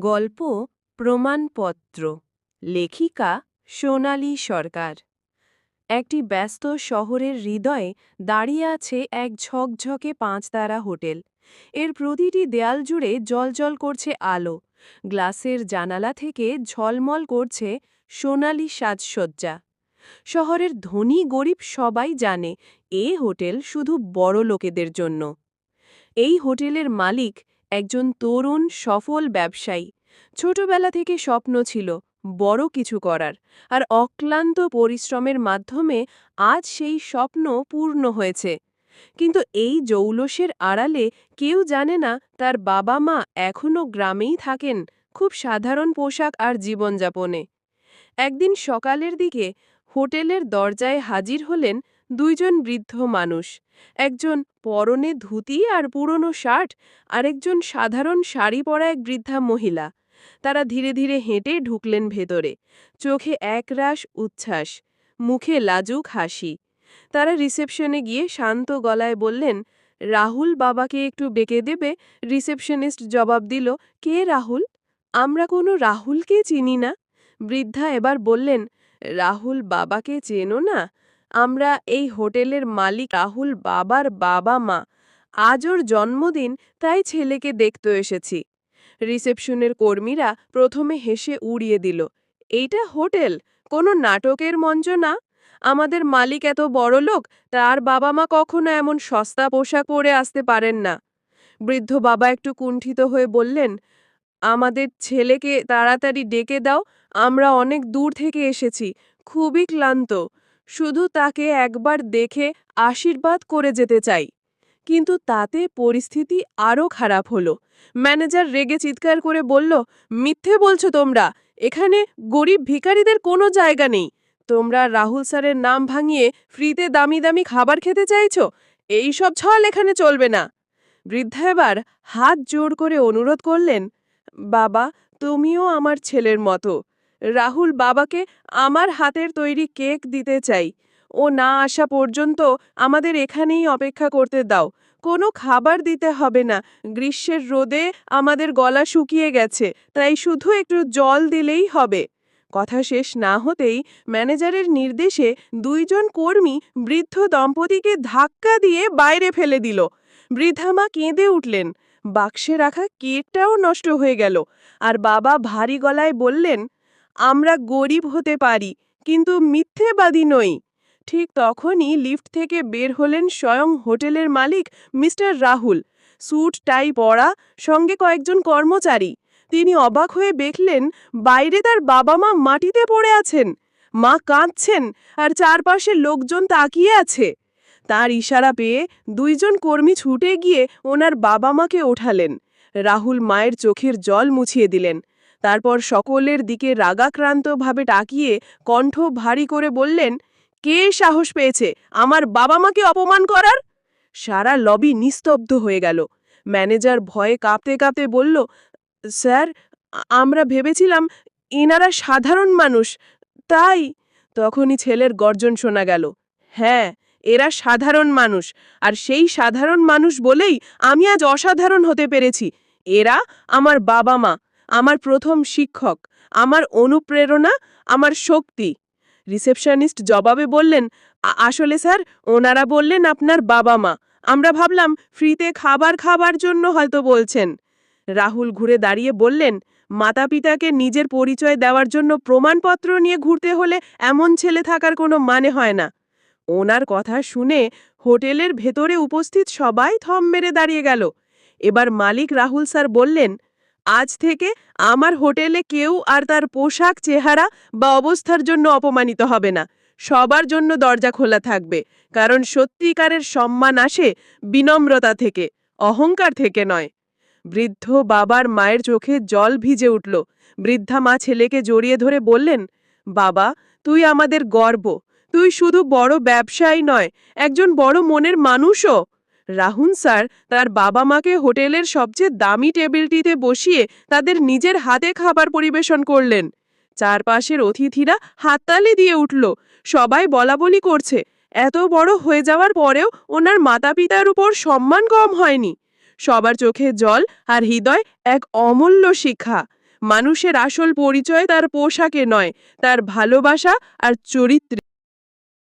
গল্প প্রমাণপত্র। লেখিকা সোনালী সরকার। একটি ব্যস্ত শহরের হৃদয়ে দাঁড়িয়ে আছে এক ঝকঝকে পাঁচতারা হোটেল। এর প্রতিটি দেয়াল জুড়ে জ্বলজ্বল করছে আলো। গ্লাসের জানালা থেকে ঝলমল করছে সোনালী সাজসজ্জা। শহরের ধনী গরিব সবাই জানে এ হোটেল শুধু বড় লোকেদের জন্য। এই হোটেলের মালিক একজন তরুণ সফল ব্যবসায়ী। ছোটবেলা থেকে স্বপ্ন ছিল বড় কিছু করার, আর অক্লান্ত পরিশ্রমের মাধ্যমে আজ সেই স্বপ্ন পূর্ণ হয়েছে। কিন্তু এই জৌলসের আড়ালে কেউ জানে না তার বাবা মা এখনও গ্রামেই থাকেন, খুব সাধারণ পোশাক আর জীবনযাপনে। একদিন সকালের দিকে হোটেলের দরজায় হাজির হলেন দুইজন বৃদ্ধ মানুষ। একজন পরনে ধুতি আর পুরনো শার্ট, আরেকজন সাধারণ শাড়ি পরা এক বৃদ্ধা মহিলা। তারা ধীরে ধীরে হেঁটে ঢুকলেন ভেতরে, চোখে একরাশ উচ্ছ্বাস, মুখে লাজুক হাসি। তারা রিসেপশনে গিয়ে শান্ত গলায় বললেন, রাহুল বাবাকে একটু ডেকে দেবে? রিসেপশনিস্ট জবাব দিল, কে রাহুল? আমরা কোনো রাহুলকে চিনি না। বৃদ্ধা এবার বললেন, রাহুল বাবাকে চেনো না? আমরা এই হোটেলের মালিক রাহুল বাবার বাবা মা। আজ ওর জন্মদিন, তাই ছেলেকে দেখতে এসেছি। রিসেপশনের কর্মীরা প্রথমে হেসে উড়িয়ে দিল, এইটা হোটেল, কোনো নাটকের মঞ্চ না। আমাদের মালিক এত বড় লোক, তার বাবা মা কখনো এমন সস্তা পোশাক পরে আসতে পারেন না। বৃদ্ধ বাবা একটু কুণ্ঠিত হয়ে বললেন, আমাদের ছেলেকে তাড়াতাড়ি ডেকে দাও, আমরা অনেক দূর থেকে এসেছি, খুবই ক্লান্ত, শুধু তাকে একবার দেখে আশীর্বাদ করে যেতে চাই। কিন্তু তাতে পরিস্থিতি আরও খারাপ হলো। ম্যানেজার রেগে চিৎকার করে বলল, মিথ্যে বলছো তোমরা, এখানে গরিব ভিখারিদের কোনো জায়গা নেই। তোমরা রাহুল স্যারের নাম ভাঙিয়ে ফ্রিতে দামি দামি খাবার খেতে চাইছো? এই সব ছল এখানে চলবে না। বৃদ্ধা এবার হাত জোর করে অনুরোধ করলেন, বাবা, তুমিও আমার ছেলের মতো। রাহুল বাবাকে আমার হাতের তৈরি কেক দিতে চাই। ও না আসা পর্যন্ত আমাদের এখানেই অপেক্ষা করতে দাও। কোনো খাবার দিতে হবে না, গ্রীষ্মের রোদে আমাদের গলা শুকিয়ে গেছে, তাই শুধু একটু জল দিলেই হবে। কথা শেষ না হতেই ম্যানেজারের নির্দেশে দুইজন কর্মী বৃদ্ধ দম্পতিকে ধাক্কা দিয়ে বাইরে ফেলে দিল। বৃদ্ধা মা কেঁদে উঠলেন, বাক্সে রাখা কেকটাও নষ্ট হয়ে গেল। আর বাবা ভারী গলায় বললেন, আমরা গরিব হতে পারি, কিন্তু মিথ্যেবাদী নই। ঠিক তখনই লিফট থেকে বের হলেন স্বয়ং হোটেলের মালিক মিস্টার রাহুল, স্যুট টাই পরা, সঙ্গে কয়েকজন কর্মচারী। তিনি অবাক হয়ে দেখলেন বাইরে তার বাবা মা মাটিতে পড়ে আছেন। মা কাঁদছেন আর চারপাশে লোকজন তাকিয়ে আছে। তার ইশারা পেয়ে দুইজন কর্মী ছুটে গিয়ে ওনার বাবা মাকে ওঠালেন। রাহুল মায়ের চোখের জল মুছিয়ে দিলেন। তারপর সকলের দিকে রাগাক্রান্তভাবে তাকিয়ে কণ্ঠ ভারী করে বললেন, কে সাহস পেয়েছে আমার বাবা মাকে অপমান করার? সারা লবি নিস্তব্ধ হয়ে গেল। ম্যানেজার ভয়ে কাঁপতে কাঁপতে বলল, স্যার, আমরা ভেবেছিলাম এনারা সাধারণ মানুষ, তাই। তখনই ছেলের গর্জন শোনা গেল, হ্যাঁ, এরা সাধারণ মানুষ, আর সেই সাধারণ মানুষ বলেই আমি আজ অসাধারণ হতে পেরেছি। এরা আমার বাবা মা, আমার প্রথম শিক্ষক, আমার অনুপ্রেরণা, আমার শক্তি। রিসেপশনিস্ট জবাবে বললেন, আসলে স্যার, ওনারা বললেন আপনার বাবা মা, আমরা ভাবলাম ফ্রিতে খাবার জন্য হয়তো বলছেন। রাহুল ঘুরে দাঁড়িয়ে বললেন, মাতা পিতাকে নিজের পরিচয় দেওয়ার জন্য প্রমাণপত্র নিয়ে ঘুরতে হলে এমন ছেলে থাকার কোনো মানে হয় না। ওনার কথা শুনে হোটেলের ভেতরে উপস্থিত সবাই থম মেরে দাঁড়িয়ে গেল। এবার মালিক রাহুল স্যার বললেন, আজ থেকে আমার হোটেলে কেউ আর তার পোশাক, চেহারা বা অবস্থার জন্য অপমানিত হবে না। সবার জন্য দরজা খোলা থাকবে, কারণ সত্যিকারের সম্মান আসে বিনম্রতা থেকে, অহংকার থেকে নয়। বৃদ্ধ বাবার মায়ের চোখে জল ভিজে উঠল। বৃদ্ধা মা ছেলেকে জড়িয়ে ধরে বললেন, বাবা, তুই আমাদের গর্ব। তুই শুধু বড় ব্যবসায়ী নয়, একজন বড় মনের মানুষও। রাহুল স্যার তার বাবা মাকে হোটেলের সবচেয়ে দামি টেবিলটিতে বসিয়ে তাদের নিজের হাতে খাবার পরিবেশন করলেন। চারপাশের অতিথিরা হাততালি দিয়ে উঠল। সবাই বলাবলি করছে, এত বড় হয়ে যাওয়ার পরেও ওনার মাতা পিতার উপর সম্মান কম হয়নি। সবার চোখে জল আর হৃদয় এক অমূল্য শিক্ষা। মানুষের আসল পরিচয় তার পোশাকে নয়, তার ভালোবাসা আর চরিত্রে।